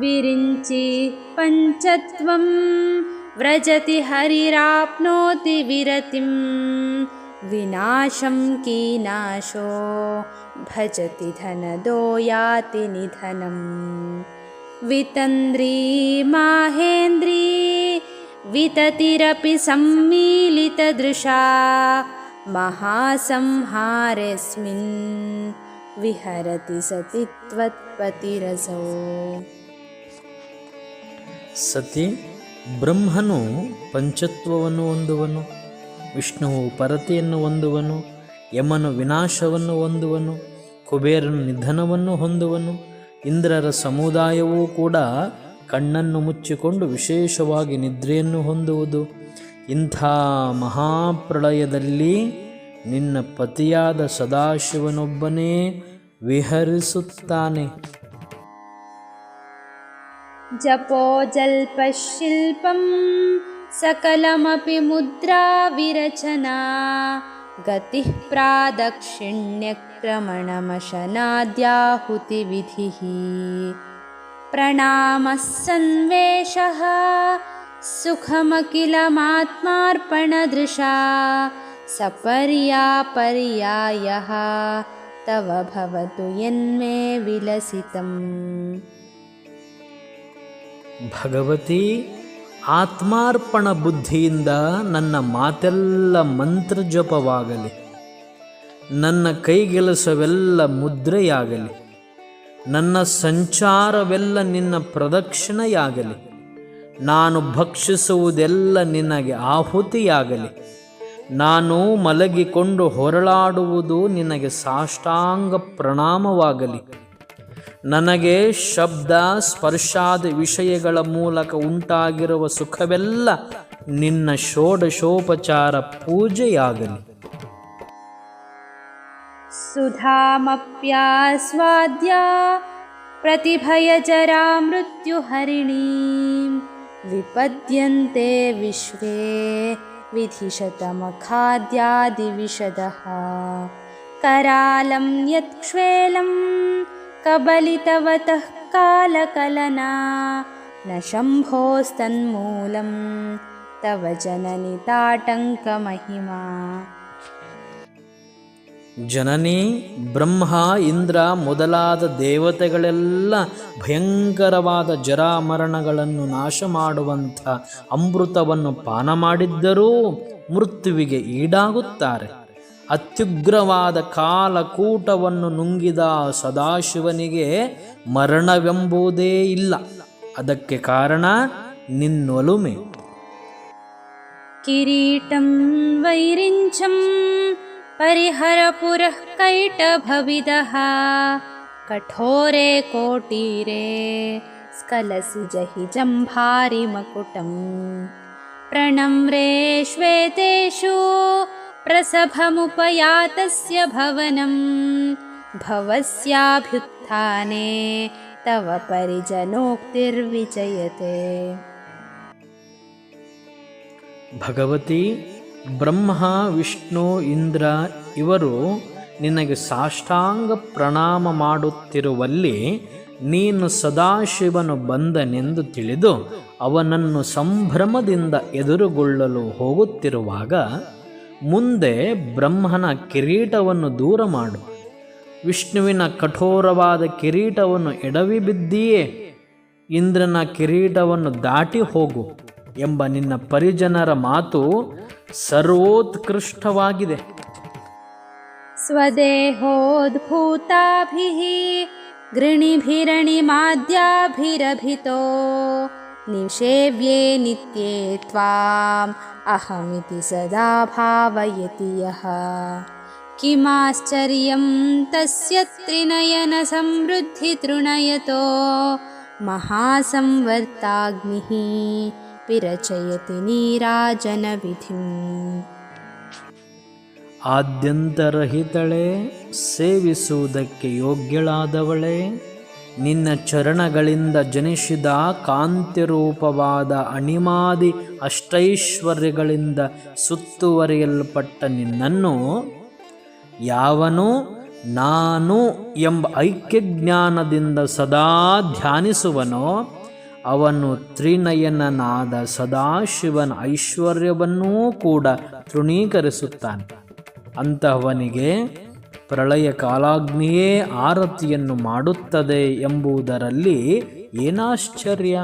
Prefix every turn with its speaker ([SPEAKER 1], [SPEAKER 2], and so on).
[SPEAKER 1] ವಿರಿಂಚಿ ಪಂಚತ್ವಂ ವ್ರಜತಿ ಹರಿರಾಪ್ನೋತಿ ವಿರತಿಂ ವಿನಾಶಂ ಕೀನಾಶೋ ಭಜತಿ ಧನದೋ ಯಾತಿ ನಿಧನಂ ವಿತಂದ್ರೀ ಮಾಹೇಂದ್ರೀ ವಿತತಿರಪಿ ಸಮ್ಮಿಲಿತದೃಶಾ ಮಹಾಸಂಹಾರೆಸ್ಮಿನ್ ವಿಹರತಿ ಸತಿ ತ್ವತ್ಪತಿರಸೋ.
[SPEAKER 2] ಸತಿ, ಬ್ರಹ್ಮನು ಪಂಚತ್ವವನ್ನು ಹೊಂದುವನು, ವಿಷ್ಣುವು ಪರತೆಯನ್ನು ಹೊಂದುವನು, ಯಮನು ವಿನಾಶವನ್ನು ಹೊಂದುವನು, ಕುಬೇರನು ನಿಧನವನ್ನು ಹೊಂದುವನು, ಇಂದ್ರರ ಸಮುದಾಯವೂ ಕೂಡ ಕಣ್ಣನ್ನು ಮುಚ್ಚಿಕೊಂಡು ವಿಶೇಷವಾಗಿ ನಿದ್ರೆಯನ್ನು ಹೊಂದುವುದು. ಇಂಥ ಮಹಾಪ್ರಳಯದಲ್ಲಿ ನಿನ್ನ ಪತಿಯಾದ ಸದಾಶಿವನೊಬ್ಬನೇ ವಿಹರಿಸುತ್ತಾನೆ.
[SPEAKER 1] ಜಪೋ ಜಲ್ಪಶಿಲ್ಪಂ ಸಕಲಮಪಿ ಮುದ್ರಾ ವಿರಚನಾ ಗತಿ ಪ್ರಾದಕ್ಷಿಣ್ಯಕ್ರಮಣಮಶನಾದ್ಯಾಹುತಿ ವಿಧಿಃ ಪ್ರಣಾಮಃ ಸನ್ವೇಷಃ ಸುಖಮಖಿಲಮಾತ್ಮಾರ್ಪಣದೃಶಾ ಸಪರ್ಯಾಪರ್ಯಾಯಃ ತವ ಭವತು ಯನ್ಮೇ ವಿಲಸಿತಂ.
[SPEAKER 2] ಭಗವತಿ, ಆತ್ಮಾರ್ಪಣ ಬುದ್ಧಿಯಿಂದ ನನ್ನ ಮಾತೆಲ್ಲ ಮಂತ್ರಜಪವಾಗಲಿ, ನನ್ನ ಕೈಗೆಲಸವೆಲ್ಲ ಮುದ್ರೆಯಾಗಲಿ, ನನ್ನ ಸಂಚಾರವೆಲ್ಲ ನಿನ್ನ ಪ್ರದಕ್ಷಿಣೆಯಾಗಲಿ, ನಾನು ಭಕ್ಷಿಸುವುದೆಲ್ಲ ನಿನಗೆ ಆಹುತಿಯಾಗಲಿ, ನಾನು ಮಲಗಿಕೊಂಡು ಹೊರಳಾಡುವುದು ನಿನಗೆ ಸಾಷ್ಟಾಂಗ ಪ್ರಣಾಮವಾಗಲಿ, ನನಗೆ ಶಬ್ದ ಸ್ಪರ್ಶಾದ ವಿಷಯಗಳ ಮೂಲಕ ಉಂಟಾಗಿರುವ ಸುಖವೆಲ್ಲ ನಿನ್ನ ಷೋಡಶೋಪಚಾರ ಪೂಜೆಯಾಗಲಿ.
[SPEAKER 1] ಸುಧಾಮಪ್ಯಾಸ್ವಾದ್ಯ ಪ್ರತಿಭಯಜರಾ ಮೃತ್ಯುಹರಿಣೀಂ ವಿಪದ್ಯಂತೆ ವಿಶ್ವೇ ವಿಧಿಶತಮಖಾದ್ಯಾದಿವಿಶದಃ ಕರಾಲಂ ಯತ್ಕ್ಷ್ವೇಲಂ ಕಬಲಿತವತಃ ಕಾಲಕಲನಾ ನ ಶಂಭೋಸ್ತನ್ಮೂಲಂ ತವ ಜನನಿ ತಾಟಂಕ ಮಹಿಮಾ.
[SPEAKER 2] ಜನನಿ, ಬ್ರಹ್ಮ, ಇಂದ್ರ ಮೊದಲಾದ ದೇವತೆಗಳೆಲ್ಲ ಭಯಂಕರವಾದ ಜರಾಮರಣಗಳನ್ನು ನಾಶ ಮಾಡುವಂಥ ಅಮೃತವನ್ನು ಪಾನ ಮಾಡಿದ್ದರೂ ಮೃತ್ಯುವಿಗೆ ಈಡಾಗುತ್ತಾರೆ. ಅತ್ಯುಗ್ರವಾದ ಕಾಲಕೂಟವನ್ನು ನುಂಗಿದ ಸದಾಶಿವನಿಗೆ ಮರಣವೆಂಬುದೇ ಇಲ್ಲ. ಅದಕ್ಕೆ ಕಾರಣ ನಿನ್ನೊಲುಮೆ.
[SPEAKER 1] ಕಿರೀಟಂ ವೈರಿಂಚಂ ಪರಿಹರ ಪುರಃ ಕೈಟಭವಿದಃ ಕಠೋರೆ ಕೋಟೀರೆ ಸ್ಕಲಸಿ ಜಹಿ ಜಂಭಾರಿ ಮಕುಟಂ ಪ್ರಣಮ್ರೇ ಶ್ವೇತೇಷು ಪ್ರಸಭಮುಪಯಾತಸ್ಯ ಭವನಂ ಭವಸ್ಯಾಭ್ಯುತ್ಥಾನೆ ತವ ಪರಿಜನೋಕ್ತಿರ್ವಿಜಯತೆ.
[SPEAKER 2] ಭಗವತಿ, ಬ್ರಹ್ಮ, ವಿಷ್ಣು, ಇಂದ್ರ ಇವರು ನಿನಗೆ ಸಾಷ್ಟಾಂಗ ಪ್ರಣಾಮ ಮಾಡುತ್ತಿರುವಲ್ಲಿ ನೀನು ಸದಾಶಿವನು ಬಂದನೆಂದು ತಿಳಿದು ಅವನನ್ನು ಸಂಭ್ರಮದಿಂದ ಎದುರುಗೊಳ್ಳಲು ಹೋಗುತ್ತಿರುವಾಗ ಮುಂದೆ ಬ್ರಹ್ಮನ ಕಿರೀಟವನ್ನು ದೂರ ಮಾಡು, ವಿಷ್ಣುವಿನ ಕಠೋರವಾದ ಕಿರೀಟವನ್ನು ಎಡವಿ ಬಿದ್ದೀಯೇ, ಇಂದ್ರನ ಕಿರೀಟವನ್ನು ದಾಟಿ ಹೋಗು ಎಂಬ ನಿನ್ನ ಪರಿಜನರ ಮಾತು ಸರ್ವೋತ್ಕೃಷ್ಟವಾಗಿದೆ.
[SPEAKER 1] ಸ್ವದೇಹೋದ್ಭೂತಾಭಿಃ ಗೃಣಿಭಿರಣಿಮಾದ್ಯಾಭಿರಭಿತೋ ನಿಷೇವ್ಯೇ ನಿತ್ಯೇ ತ್ವಾಂ ಅಹಮಿತಿ ಸದಾ ಭಾವಯತಿ ಯಃ ಕಿಮಾಶ್ಚರ್ಯಂ ತಸ್ಯ ತ್ರಿನಯನ ಸಮೃದ್ಧಿ ತೃಣಯತೋ ಮಹಾಸಂವರ್ತಾಗ್ನಿಃ ವಿರಚಯತಿ ನೀರಾಜನ ವಿಧಿಂ.
[SPEAKER 2] ಆದ್ಯಂತರಹಿತಳೆ, ಸೇವಿಸುವುದಕ್ಕೆ ಯೋಗ್ಯಳಾದವಳೆ, ನಿನ್ನ ಚರಣಗಳಿಂದ ಜನಿಸಿದ ಕಾಂತಿರೂಪವಾದ ಅಣಿಮಾದಿ ಅಷ್ಟೈಶ್ವರ್ಯಗಳಿಂದ ಸುತ್ತುವರಿಯಲ್ಪಟ್ಟ ನಿನ್ನನ್ನು ಯಾವನೂ ನಾನು ಎಂಬ ಐಕ್ಯಜ್ಞಾನದಿಂದ ಸದಾ ಧ್ಯಾನಿಸುವನೋ ಅವನು ತ್ರಿನಯನನಾದ ಸದಾಶಿವನ ಐಶ್ವರ್ಯವನ್ನೂ ಕೂಡ ತೃಣೀಕರಿಸುತ್ತಾನೆ. ಅಂತಹವನಿಗೆ ಪ್ರಳಯ ಕಾಲಾಗ್ನಿಯೇ ಆರತಿಯನ್ನು ಮಾಡುತ್ತದೆ ಎಂಬುದರಲ್ಲಿ ಏನಾಶ್ಚರ್ಯ?